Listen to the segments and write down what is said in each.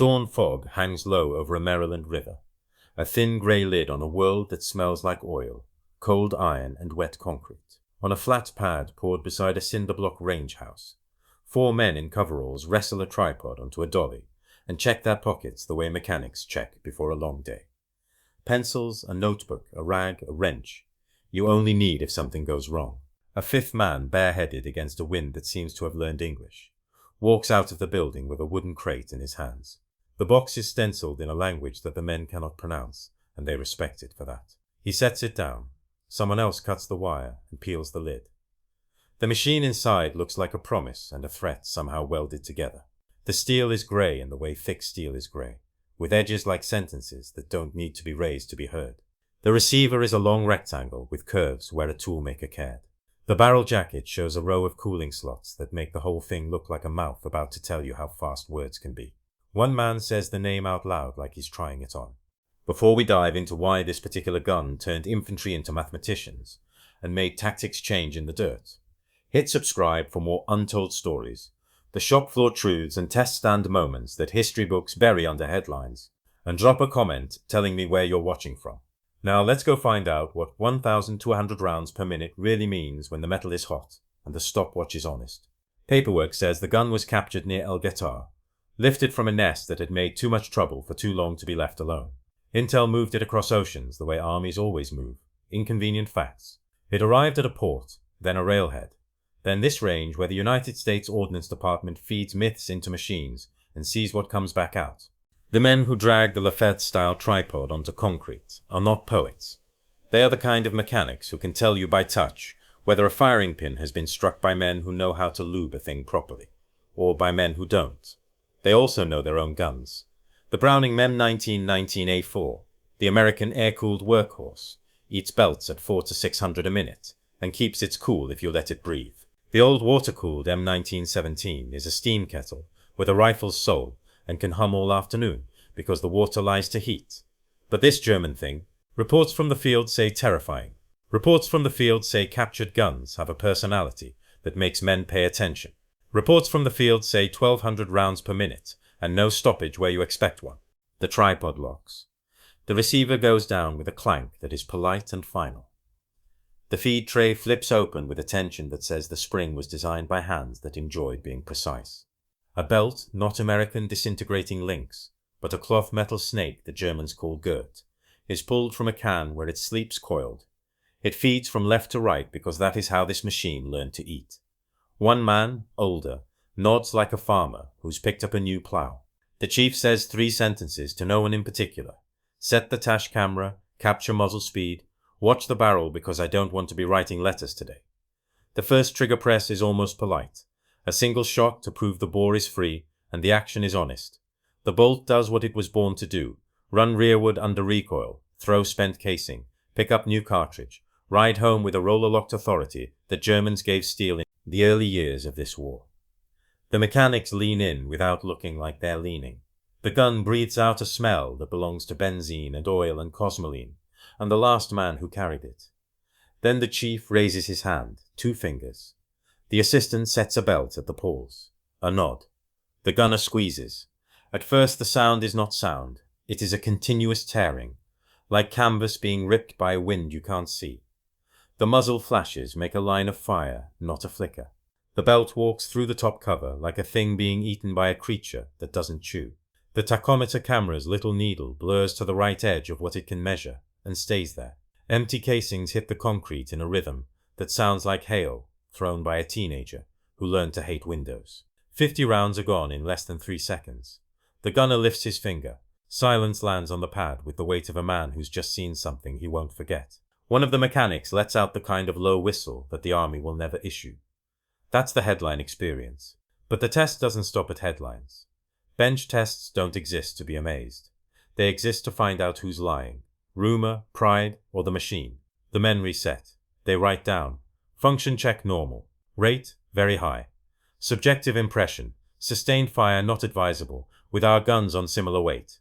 Dawn fog hangs low over a Maryland river, a thin grey lid on a world that smells like oil, cold iron and wet concrete. On a flat pad poured beside a cinder-block range house, 4 men in coveralls wrestle a tripod onto a dolly and check their pockets the way mechanics check before a long day. Pencils, a notebook, a rag, a wrench. You only need if something goes wrong. A 5th man, bareheaded against a wind that seems to have learned English, walks out of the building with a wooden crate in his hands. The box is stenciled in a language that the men cannot pronounce, and they respect it for that. He sets it down. Someone else cuts the wire and peels the lid. The machine inside looks like a promise and a threat somehow welded together. The steel is grey in the way thick steel is grey, with edges like sentences that don't need to be raised to be heard. The receiver is a long rectangle with curves where a toolmaker cared. The barrel jacket shows a row of cooling slots that make the whole thing look like a mouth about to tell you how fast words can be. One man says the name out loud like he's trying it on. Before we dive into why this particular gun turned infantry into mathematicians and made tactics change in the dirt, hit subscribe for more untold stories, the shop floor truths and test stand moments that history books bury under headlines, and drop a comment telling me where you're watching from. Now let's go find out what 1,200 rounds per minute really means when the metal is hot and the stopwatch is honest. Paperwork says the gun was captured near El Guetar, lifted from a nest that had made too much trouble for too long to be left alone. Intel moved it across oceans the way armies always move, inconvenient facts. It arrived at a port, then a railhead, then this range where the United States Ordnance Department feeds myths into machines and sees what comes back out. The men who drag the Lafayette-style tripod onto concrete are not poets. They are the kind of mechanics who can tell you by touch whether a firing pin has been struck by men who know how to lube a thing properly, or by men who don't. They also know their own guns. The Browning M19 19A4, the American air-cooled workhorse, eats belts at 400 to 600 a minute and keeps its cool if you let it breathe. The old water-cooled M1917 is a steam kettle with a rifle's soul and can hum all afternoon because the water lies to heat. But this German thing, reports from the field say terrifying. Reports from the field say captured guns have a personality that makes men pay attention. Reports from the field say 1,200 rounds per minute and no stoppage where you expect one. The tripod locks. The receiver goes down with a clank that is polite and final. The feed tray flips open with a tension that says the spring was designed by hands that enjoyed being precise. A belt, not American disintegrating links, but a cloth metal snake the Germans call Gurt, is pulled from a can where it sleeps coiled. It feeds from left to right because that is how this machine learned to eat. One man, older, nods like a farmer who's picked up a new plow. The chief says 3 sentences to no one in particular. Set the tash camera, capture muzzle speed, watch the barrel because I don't want to be writing letters today. The first trigger press is almost polite. A single shot to prove the bore is free and the action is honest. The bolt does what it was born to do. Run rearward under recoil, throw spent casing, pick up new cartridge, ride home with a roller-locked authority that Germans gave steel in the early years of this war. The mechanics lean in without looking like they're leaning. The gun breathes out a smell that belongs to benzene and oil and cosmoline, and the last man who carried it. Then the chief raises his hand, 2 fingers. The assistant sets a belt at the pulls. A nod. The gunner squeezes. At first the sound is not sound. It is a continuous tearing, like canvas being ripped by a wind you can't see. The muzzle flashes make a line of fire, not a flicker. The belt walks through the top cover like a thing being eaten by a creature that doesn't chew. The tachometer camera's little needle blurs to the right edge of what it can measure and stays there. Empty casings hit the concrete in a rhythm that sounds like hail thrown by a teenager who learned to hate windows. 50 rounds are gone in less than 3 seconds. The gunner lifts his finger. Silence lands on the pad with the weight of a man who's just seen something he won't forget. One of the mechanics lets out the kind of low whistle that the army will never issue. That's the headline experience. But the test doesn't stop at headlines. Bench tests don't exist to be amazed. They exist to find out who's lying. Rumor, pride, or the machine. The men reset. They write down. Function check normal. Rate, very high. Subjective impression. Sustained fire not advisable, with our guns on similar weight.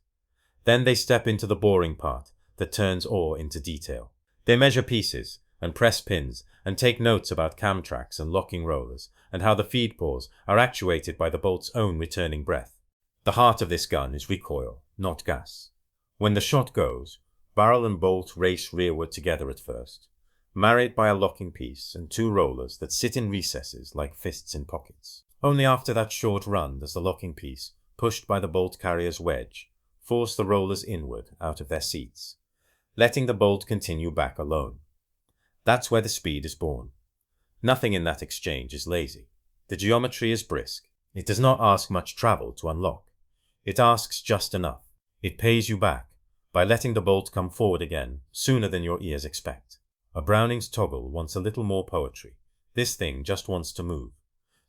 Then they step into the boring part that turns ore into detail. They measure pieces, and press pins, and take notes about cam tracks and locking rollers, and how the feed bores are actuated by the bolt's own returning breath. The heart of this gun is recoil, not gas. When the shot goes, barrel and bolt race rearward together at first, married by a locking piece and two rollers that sit in recesses like fists in pockets. Only after that short run does the locking piece, pushed by the bolt carrier's wedge, force the rollers inward out of their seats, letting the bolt continue back alone. That's where the speed is born. Nothing in that exchange is lazy. The geometry is brisk. It does not ask much travel to unlock. It asks just enough. It pays you back by letting the bolt come forward again sooner than your ears expect. A Browning's toggle wants a little more poetry. This thing just wants to move.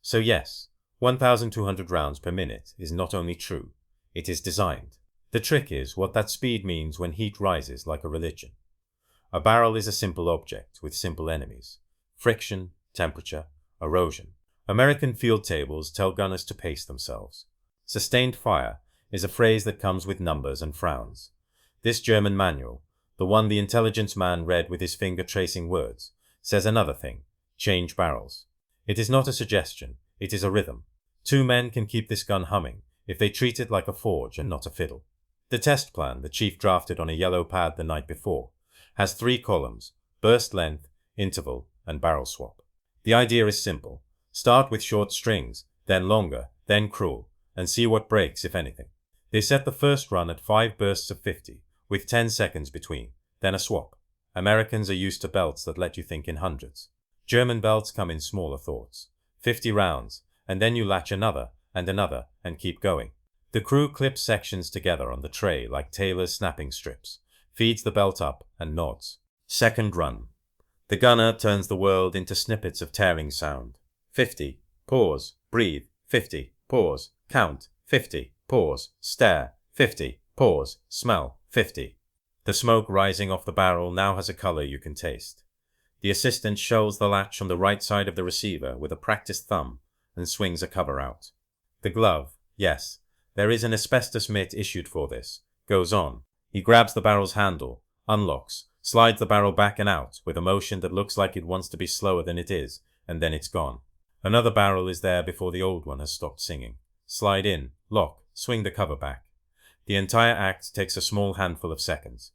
So yes, 1,200 rounds per minute is not only true, it is designed. The trick is what that speed means when heat rises like a religion. A barrel is a simple object with simple enemies: friction, temperature, erosion. American field tables tell gunners to pace themselves. Sustained fire is a phrase that comes with numbers and frowns. This German manual, the one the intelligence man read with his finger tracing words, says another thing: change barrels. It is not a suggestion, it is a rhythm. Two men can keep this gun humming if they treat it like a forge and not a fiddle. The test plan the chief drafted on a yellow pad the night before has 3 columns: burst length, interval, and barrel swap. The idea is simple. Start with short strings, then longer, then cruel, and see what breaks, if anything. They set the first run at 5 bursts of 50, with 10 seconds between, then a swap. Americans are used to belts that let you think in hundreds. German belts come in smaller thoughts. 50 rounds, and then you latch another, and keep going. The crew clips sections together on the tray like tailor's snapping strips, feeds the belt up, and nods. Second run. The gunner turns the world into snippets of tearing sound. 50, pause, breathe, 50, pause, count, 50, pause, stare, 50, pause, smell, 50. The smoke rising off the barrel now has a color you can taste. The assistant shows the latch on the right side of the receiver with a practiced thumb and swings a cover out. The glove, yes, there is an asbestos mitt issued for this, goes on. He grabs the barrel's handle, unlocks, slides the barrel back and out with a motion that looks like it wants to be slower than it is, and then it's gone. Another barrel is there before the old one has stopped singing. Slide in, lock, swing the cover back. The entire act takes a small handful of seconds.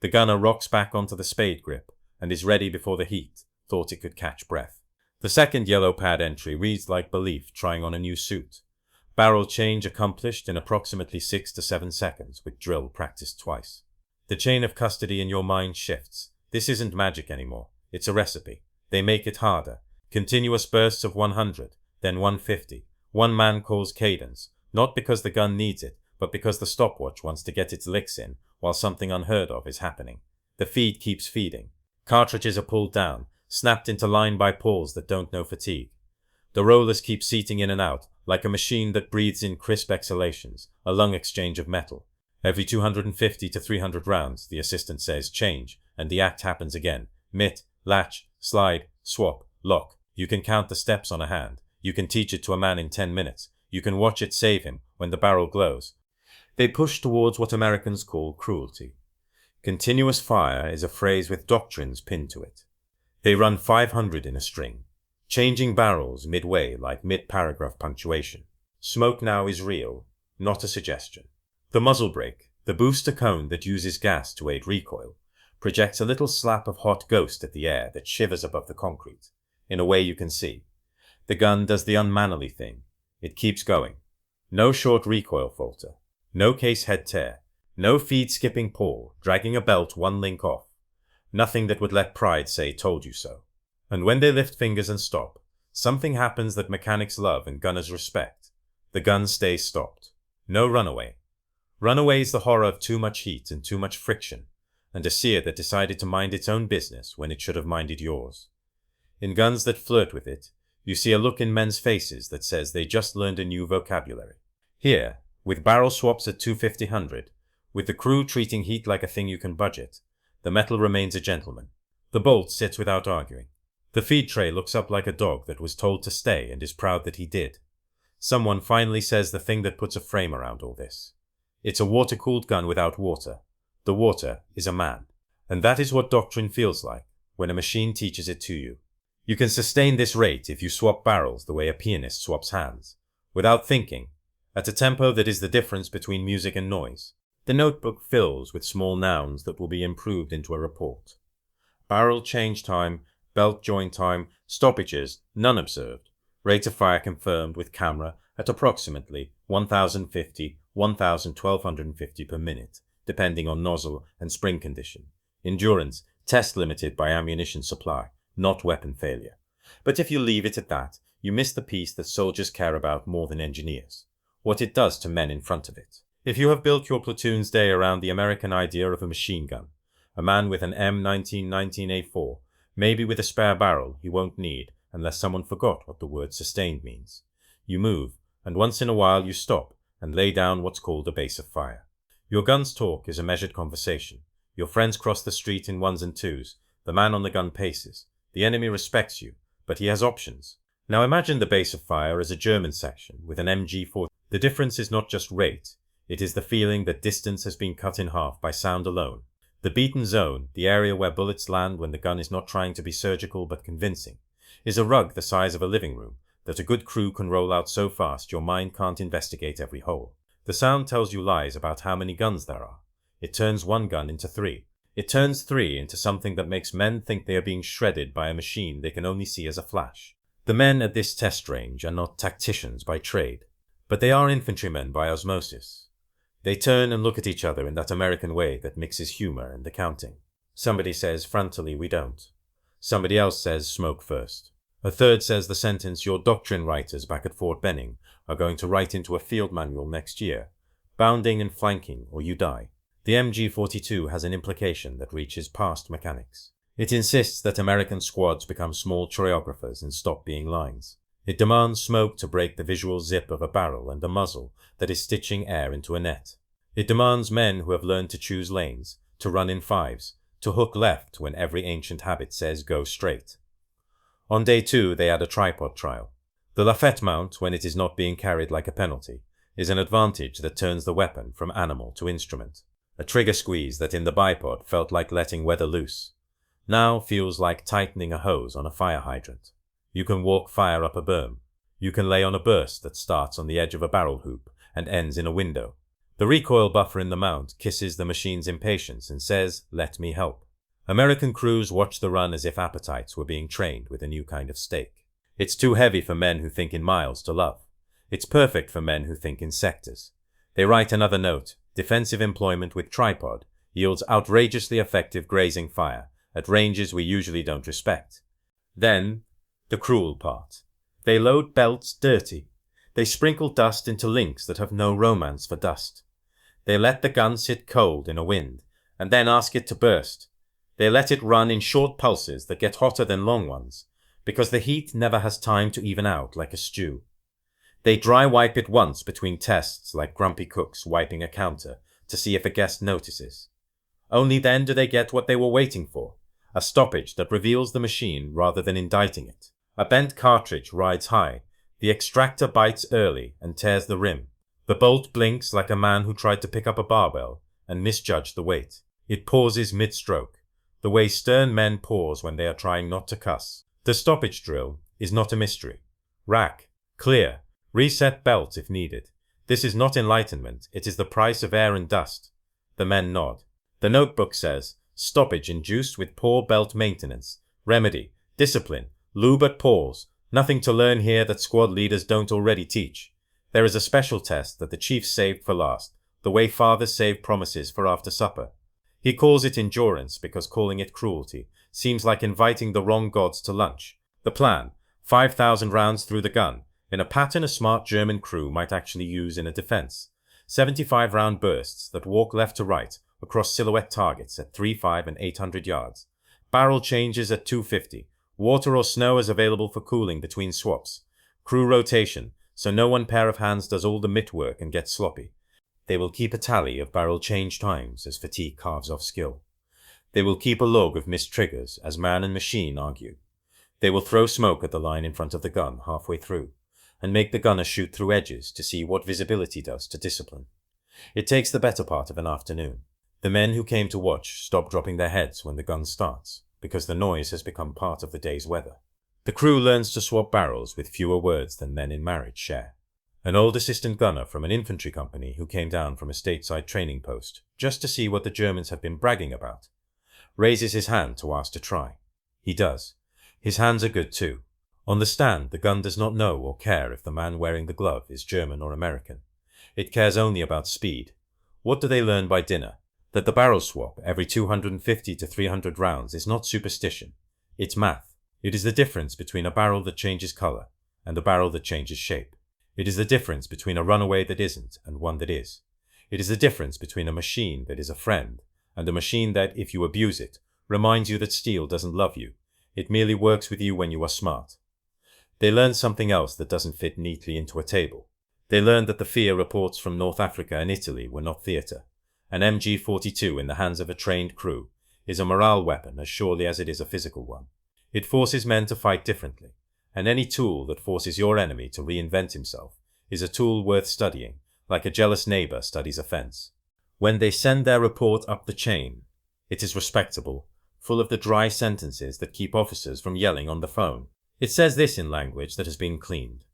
The gunner rocks back onto the spade grip and is ready before the heat thought it could catch breath. The second yellow pad entry reads like belief trying on a new suit. Barrel change accomplished in approximately 6 to 7 seconds with drill practiced twice. The chain of custody in your mind shifts. This isn't magic anymore. It's a recipe. They make it harder. Continuous bursts of 100, then 150. One man calls cadence, not because the gun needs it, but because the stopwatch wants to get its licks in while something unheard of is happening. The feed keeps feeding. Cartridges are pulled down, snapped into line by pulls that don't know fatigue. The rollers keep seating in and out, like a machine that breathes in crisp exhalations, a lung exchange of metal. Every 250 to 300 rounds, the assistant says, change, and the act happens again. Mitt, latch, slide, swap, lock. You can count the steps on a hand. You can teach it to a man in 10 minutes. You can watch it save him when the barrel glows. They push towards what Americans call cruelty. Continuous fire is a phrase with doctrines pinned to it. They run 500 in a string, changing barrels midway like mid-paragraph punctuation. Smoke now is real, not a suggestion. The muzzle brake, the booster cone that uses gas to aid recoil, projects a little slap of hot ghost at the air that shivers above the concrete. In a way you can see. The gun does the unmannerly thing. It keeps going. No short recoil falter. No case head tear. No feed skipping pull, dragging a belt one link off. Nothing that would let pride say told you so. And when they lift fingers and stop, something happens that mechanics love and gunners respect. The gun stays stopped. No runaway. Runaway is the horror of too much heat and too much friction, and a sear that decided to mind its own business when it should have minded yours. In guns that flirt with it, you see a look in men's faces that says they just learned a new vocabulary. Here, with barrel swaps at 250-100, with the crew treating heat like a thing you can budget, the metal remains a gentleman. The bolt sits without arguing. The feed tray looks up like a dog that was told to stay and is proud that he did. Someone finally says the thing that puts a frame around all this. It's a water-cooled gun without water. The water is a man. And that is what doctrine feels like when a machine teaches it to you. You can sustain this rate if you swap barrels the way a pianist swaps hands, without thinking, at a tempo that is the difference between music and noise. The notebook fills with small nouns that will be improved into a report. Barrel change time, belt joint time, stoppages, none observed. Rate of fire confirmed with camera at approximately 1050, 1250 per minute, depending on nozzle and spring condition. Endurance, test limited by ammunition supply, not weapon failure. But if you leave it at that, you miss the piece that soldiers care about more than engineers. What it does to men in front of it. If you have built your platoon's day around the American idea of a machine gun, a man with an M1919A4, maybe with a spare barrel he won't need unless someone forgot what the word sustained means. You move, and once in a while you stop and lay down what's called a base of fire. Your gun's talk is a measured conversation. Your friends cross the street in ones and twos. The man on the gun paces. The enemy respects you, but he has options. Now imagine the base of fire as a German section with an MG-42. The difference is not just rate. It is the feeling that distance has been cut in half by sound alone. The beaten zone, the area where bullets land when the gun is not trying to be surgical but convincing, is a rug the size of a living room that a good crew can roll out so fast your mind can't investigate every hole. The sound tells you lies about how many guns there are. It turns one gun into three. It turns three into something that makes men think they are being shredded by a machine they can only see as a flash. The men at this test range are not tacticians by trade, but they are infantrymen by osmosis. They turn and look at each other in that American way that mixes humor and accounting. Somebody says frontally, "We don't." Somebody else says, "Smoke first." A third says the sentence your doctrine writers back at Fort Benning are going to write into a field manual next year: bounding and flanking or you die. The MG-42 has an implication that reaches past mechanics. It insists that American squads become small choreographers and stop being lines. It demands smoke to break the visual zip of a barrel and a muzzle that is stitching air into a net. It demands men who have learned to choose lanes, to run in fives, to hook left when every ancient habit says go straight. On day 2, they add a tripod trial. The Lafette mount, when it is not being carried like a penalty, is an advantage that turns the weapon from animal to instrument. A trigger squeeze that in the bipod felt like letting weather loose, now feels like tightening a hose on a fire hydrant. You can walk fire up a berm. You can lay on a burst that starts on the edge of a barrel hoop and ends in a window. The recoil buffer in the mount kisses the machine's impatience and says, "Let me help." American crews watch the run as if appetites were being trained with a new kind of steak. It's too heavy for men who think in miles to love. It's perfect for men who think in sectors. They write another note: defensive employment with tripod yields outrageously effective grazing fire at ranges we usually don't respect. Then, the cruel part. They load belts dirty. They sprinkle dust into links that have no romance for dust. They let the gun sit cold in a wind, and then ask it to burst. They let it run in short pulses that get hotter than long ones, because the heat never has time to even out like a stew. They dry wipe it once between tests like grumpy cooks wiping a counter to see if a guest notices. Only then do they get what they were waiting for, a stoppage that reveals the machine rather than indicting it. A bent cartridge rides high. The extractor bites early and tears the rim. The bolt blinks like a man who tried to pick up a barbell and misjudged the weight. It pauses mid-stroke, the way stern men pause when they are trying not to cuss. The stoppage drill is not a mystery. Rack, clear, reset belt if needed. This is not enlightenment, it is the price of air and dust. The men nod. The notebook says, stoppage induced with poor belt maintenance, remedy, discipline, lube at pause. Nothing to learn here that squad leaders don't already teach. There is a special test that the chief saved for last, the way fathers save promises for after supper. He calls it endurance because calling it cruelty seems like inviting the wrong gods to lunch. The plan, 5,000 rounds through the gun, in a pattern a smart German crew might actually use in a defense. 75-round bursts that walk left to right across silhouette targets at 3, 5, and 800 yards. Barrel changes at 250. Water or snow is available for cooling between swaps. Crew rotation, so no one pair of hands does all the mitt work and gets sloppy. They will keep a tally of barrel change times as fatigue carves off skill. They will keep a log of missed triggers as man and machine argue. They will throw smoke at the line in front of the gun halfway through, and make the gunner shoot through edges to see what visibility does to discipline. It takes the better part of an afternoon. The men who came to watch stop dropping their heads when the gun starts, because the noise has become part of the day's weather. The crew learns to swap barrels with fewer words than men in marriage share. An old assistant gunner from an infantry company who came down from a stateside training post just to see what the Germans have been bragging about raises his hand to ask to try. He does. His hands are good too. On the stand, the gun does not know or care if the man wearing the glove is German or American. It cares only about speed. What do they learn by dinner? That the barrel swap every 250 to 300 rounds is not superstition. It's math. It is the difference between a barrel that changes color and a barrel that changes shape. It is the difference between a runaway that isn't and one that is. It is the difference between a machine that is a friend and a machine that, if you abuse it, reminds you that steel doesn't love you. It merely works with you when you are smart. They learned something else that doesn't fit neatly into a table. They learned that the fear reports from North Africa and Italy were not theatre. An MG-42 in the hands of a trained crew is a morale weapon as surely as it is a physical one. It forces men to fight differently, and any tool that forces your enemy to reinvent himself is a tool worth studying, like a jealous neighbor studies a fence. When they send their report up the chain, it is respectable, full of the dry sentences that keep officers from yelling on the phone. It says this in language that has been cleaned.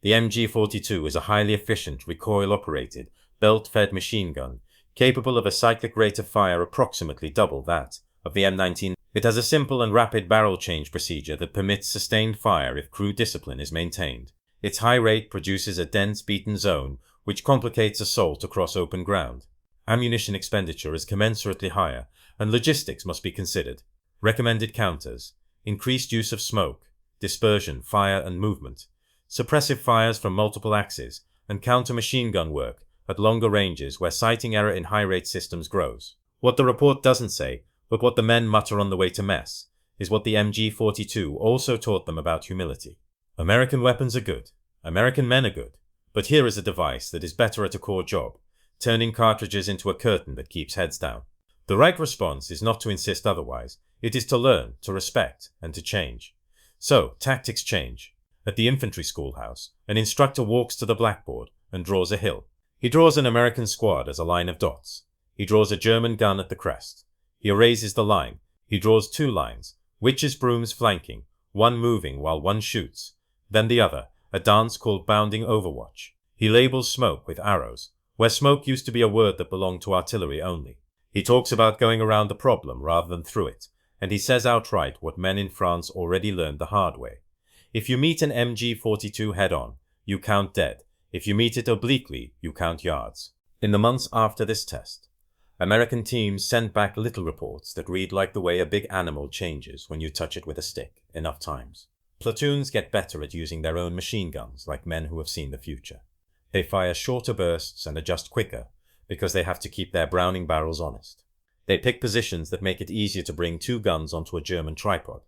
The MG-42 is a highly efficient, recoil-operated, belt-fed machine gun, capable of a cyclic rate of fire approximately double that of the M19. It has a simple and rapid barrel change procedure that permits sustained fire if crew discipline is maintained. Its high rate produces a dense, beaten zone, which complicates assault across open ground. Ammunition expenditure is commensurately higher, and logistics must be considered. Recommended counters: increased use of smoke, dispersion, fire and movement, suppressive fires from multiple axes, and counter-machine gun work at longer ranges where sighting error in high-rate systems grows. What the report doesn't say, but what the men mutter on the way to mess, is what the MG-42 also taught them about humility. American weapons are good, American men are good, but here is a device that is better at a core job, turning cartridges into a curtain that keeps heads down. The right response is not to insist otherwise, it is to learn, to respect, and to change. So, tactics change. At the infantry schoolhouse, an instructor walks to the blackboard and draws a hill. He draws an American squad as a line of dots. He draws a German gun at the crest. He erases the line. He draws two lines, witches' brooms flanking, one moving while one shoots, then the other, a dance called bounding overwatch. He labels smoke with arrows, where smoke used to be a word that belonged to artillery only. He talks about going around the problem rather than through it, and he says outright what men in France already learned the hard way. If you meet an MG-42 head-on, you count dead. If you meet it obliquely, you count yards. In the months after this test, American teams sent back little reports that read like the way a big animal changes when you touch it with a stick enough times. Platoons get better at using their own machine guns like men who have seen the future. They fire shorter bursts and adjust quicker because they have to keep their Browning barrels honest. They pick positions that make it easier to bring two guns onto a German tripod,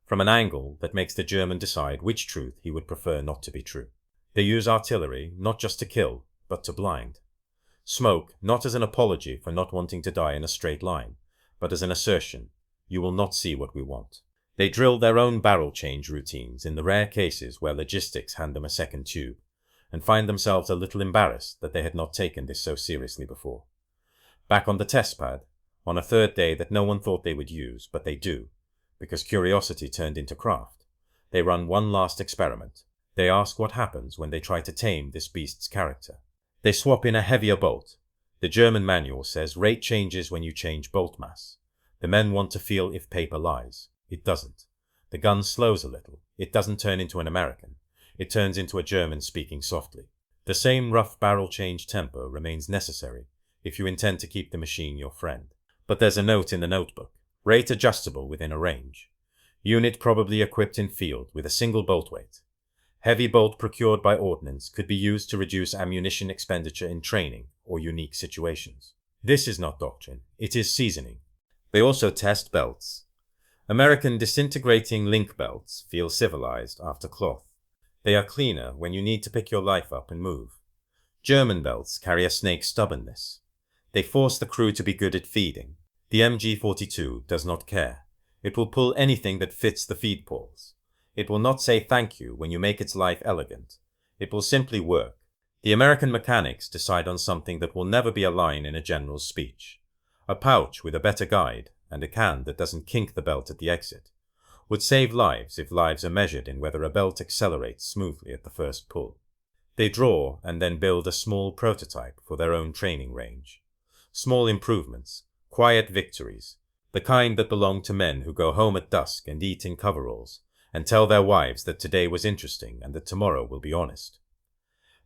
from an angle that makes the German decide which truth he would prefer not to be true. They use artillery not just to kill, but to blind. Smoke not as an apology for not wanting to die in a straight line, but as an assertion, you will not see what we want. They drill their own barrel change routines in the rare cases where logistics hand them a second tube, and find themselves a little embarrassed that they had not taken this so seriously before. Back on the test pad, on a third day that no one thought they would use, but they do, because curiosity turned into craft, they run one last experiment. They ask what happens when they try to tame this beast's character. They swap in a heavier bolt. The German manual says rate changes when you change bolt mass. The men want to feel if paper lies. It doesn't. The gun slows a little. It doesn't turn into an American. It turns into a German speaking softly. The same rough barrel change tempo remains necessary if you intend to keep the machine your friend. But there's a note in the notebook. Rate adjustable within a range. Unit probably equipped in field with a single bolt weight. Heavy bolt procured by ordnance could be used to reduce ammunition expenditure in training or unique situations. This is not doctrine, it is seasoning. They also test belts. American disintegrating link belts feel civilized after cloth. They are cleaner when you need to pick your life up and move. German belts carry a snake's stubbornness. They force the crew to be good at feeding. The MG-42 does not care. It will pull anything that fits the feed poles. It will not say thank you when you make its life elegant. It will simply work. The American mechanics decide on something that will never be a line in a general's speech. A pouch with a better guide and a can that doesn't kink the belt at the exit would save lives if lives are measured in whether a belt accelerates smoothly at the first pull. They draw and then build a small prototype for their own training range. Small improvements, quiet victories, the kind that belong to men who go home at dusk and eat in coveralls, and tell their wives that today was interesting and that tomorrow will be honest.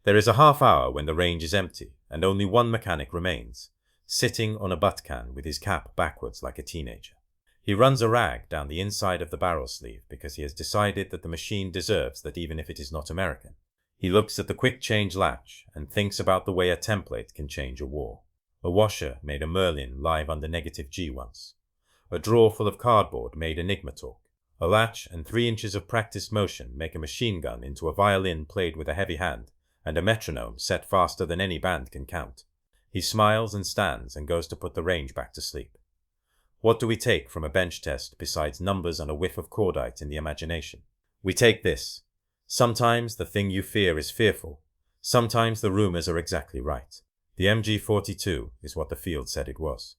There is a half hour when the range is empty and only one mechanic remains, sitting on a butt can with his cap backwards like a teenager. He runs a rag down the inside of the barrel sleeve because he has decided that the machine deserves that even if it is not American. He looks at the quick change latch and thinks about the way a template can change a war. A washer made a Merlin live under -G once. A drawer full of cardboard made Enigma talk. A latch and 3 inches of practiced motion make a machine gun into a violin played with a heavy hand and a metronome set faster than any band can count. He smiles and stands and goes to put the range back to sleep. What do we take from a bench test besides numbers and a whiff of cordite in the imagination? We take this. Sometimes the thing you fear is fearful. Sometimes the rumors are exactly right. The MG-42 is what the field said it was.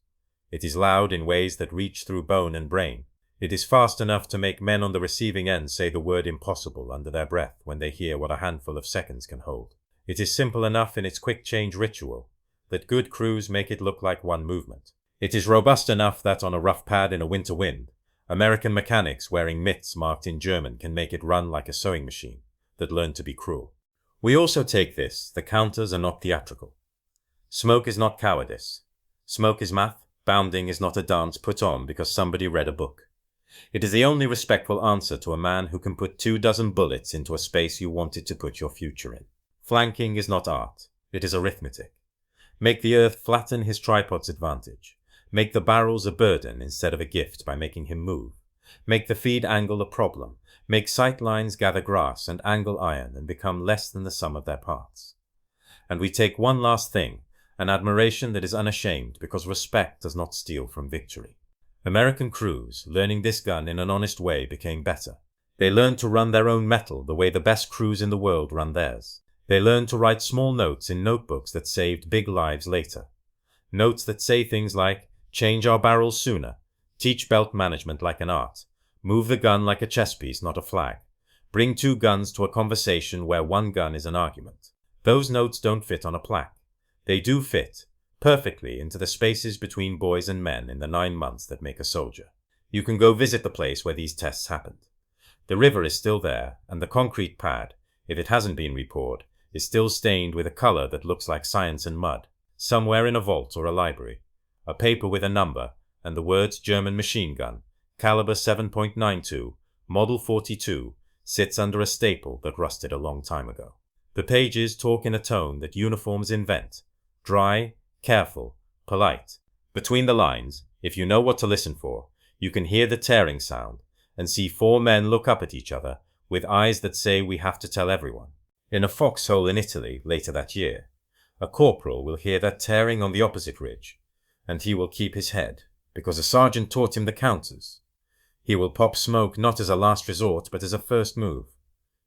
It is loud in ways that reach through bone and brain. It is fast enough to make men on the receiving end say the word impossible under their breath when they hear what a handful of seconds can hold. It is simple enough in its quick change ritual that good crews make it look like one movement. It is robust enough that on a rough pad in a winter wind, American mechanics wearing mitts marked in German can make it run like a sewing machine that learned to be cruel. We also take this: the counters are not theatrical. Smoke is not cowardice. Smoke is math. Bounding is not a dance put on because somebody read a book. It is the only respectful answer to a man who can put 24 bullets into a space you wanted to put your future in. Flanking is not art. It is arithmetic. Make the earth flatten his tripod's advantage. Make the barrels a burden instead of a gift by making him move. Make the feed angle a problem. Make sight lines gather grass and angle iron and become less than the sum of their parts. And we take one last thing, an admiration that is unashamed because respect does not steal from victory. American crews, learning this gun in an honest way, became better. They learned to run their own metal the way the best crews in the world run theirs. They learned to write small notes in notebooks that saved big lives later. Notes that say things like, change our barrels sooner, teach belt management like an art, move the gun like a chess piece, not a flag, bring 2 guns to a conversation where 1 gun is an argument. Those notes don't fit on a plaque. They do fit perfectly into the spaces between boys and men in the 9 months that make a soldier. You can go visit the place where these tests happened. The river is still there, and the concrete pad, if it hasn't been repoured, is still stained with a color that looks like science and mud. Somewhere in a vault or a library, a paper with a number and the words German machine gun, caliber 7.92, model 42, sits under a staple that rusted a long time ago. The pages talk in a tone that uniforms invent. Dry, careful, polite. Between the lines, if you know what to listen for, you can hear the tearing sound and see 4 men look up at each other with eyes that say we have to tell everyone. In a foxhole in Italy later that year, a corporal will hear that tearing on the opposite ridge, and he will keep his head because a sergeant taught him the counters. He will pop smoke not as a last resort but as a first move.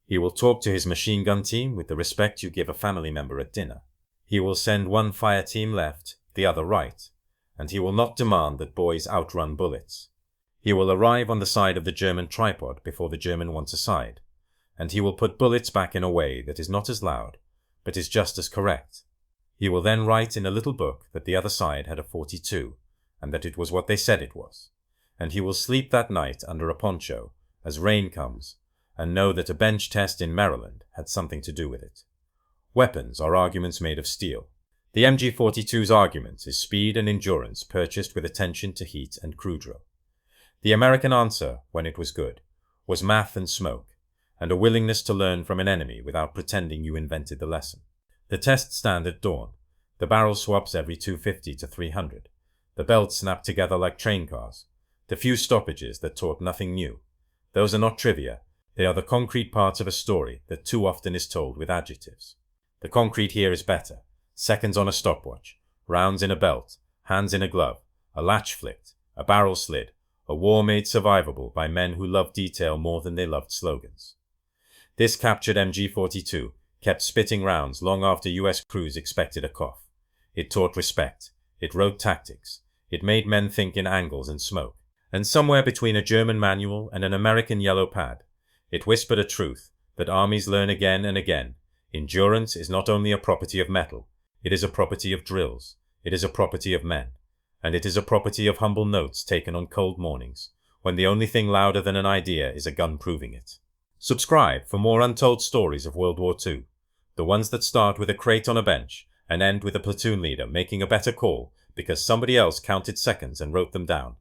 He will talk to his machine gun team with the respect you give a family member at dinner. He will send one fire team left, the other right, and he will not demand that boys outrun bullets. He will arrive on the side of the German tripod before the German wants a side, and he will put bullets back in a way that is not as loud, but is just as correct. He will then write in a little book that the other side had a 42, and that it was what they said it was, and he will sleep that night under a poncho as rain comes, and know that a bench test in Maryland had something to do with it. Weapons are arguments made of steel. The MG-42's argument is speed and endurance purchased with attention to heat and crew drill. The American answer, when it was good, was math and smoke, and a willingness to learn from an enemy without pretending you invented the lesson. The tests stand at dawn. The barrel swaps every 250 to 300. The belts snap together like train cars. The few stoppages that taught nothing new. Those are not trivia. They are the concrete parts of a story that too often is told with adjectives. The concrete here is better. Seconds on a stopwatch, rounds in a belt, hands in a glove, a latch flicked, a barrel slid, a war made survivable by men who loved detail more than they loved slogans. This captured MG-42 kept spitting rounds long after US crews expected a cough. It taught respect. It wrote tactics. It made men think in angles and smoke. And somewhere between a German manual and an American yellow pad, it whispered a truth that armies learn again and again Endurance is not only a property of metal, it is a property of drills, it is a property of men, and it is a property of humble notes taken on cold mornings, when the only thing louder than an idea is a gun proving it. Subscribe for more untold stories of World War II, the ones that start with a crate on a bench and end with a platoon leader making a better call because somebody else counted seconds and wrote them down.